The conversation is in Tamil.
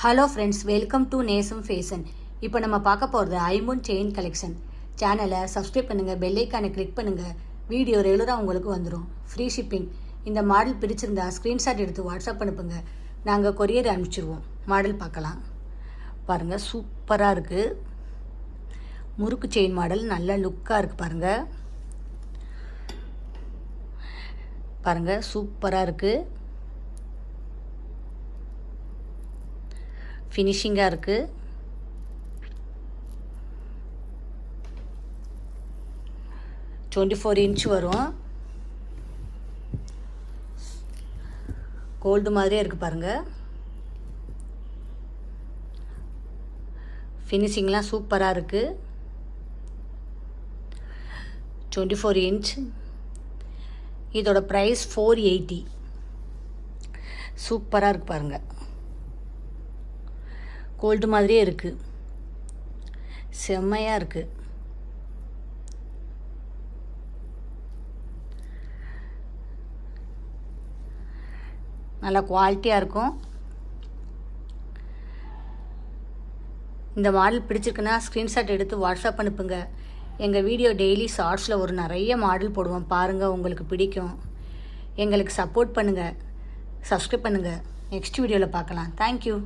ஹலோ ஃப்ரெண்ட்ஸ், வெல்கம் டு நேசம் ஃபேஷன். இப்போ நம்ம பார்க்க போகிறது ஐம்பொன் செயின் கலெக்ஷன். சேனலை சப்ஸ்கிரைப் பண்ணுங்கள், பெல்லைக்கானை கிளிக் பண்ணுங்கள். வீடியோ ரெகுலராக உங்களுக்கு வந்துடும். Free shipping. இந்த மாடல் பிடிச்சிருந்தா ஸ்க்ரீன்ஷாட் எடுத்து வாட்ஸ்அப் அனுப்புங்க, நாங்கள் கொரியர் அனுப்பிச்சிடுவோம். மாடல் பார்க்கலாம். பாருங்கள், சூப்பராக இருக்குது. முறுக்கு செயின் மாடல் நல்ல லுக்காக இருக்குது. பாருங்கள் சூப்பராக இருக்குது. ஃபினிஷிங்காக இருக்குது. டுவெண்ட்டி இன்ச் வரும். கோல்டு மாதிரியே இருக்குது பாருங்கள். ஃபினிஷிங்லாம் சூப்பராக இருக்குது. 24 இன்ச். இதோட ப்ரைஸ் 480. சூப்பராக இருக்குது பாருங்கள். கோல்டு மாதிரியே இருக்குது. செம்மையாக இருக்குது. நல்லா குவாலிட்டியாக இருக்கும். இந்த மாடல் பிடிச்சிருக்குன்னா ஸ்க்ரீன்ஷாட் எடுத்து வாட்ஸ்அப் அனுப்புங்க. எங்கள் வீடியோ டெய்லி ஷார்ட்ஸில் ஒரு நிறைய மாடல் போடுவோம். பாருங்கள், உங்களுக்கு பிடிக்கும். எங்களுக்கு சப்போர்ட் பண்ணுங்கள், சப்ஸ்கிரைப் பண்ணுங்கள். நெக்ஸ்ட் வீடியோவில் பார்க்கலாம். தேங்க்யூ.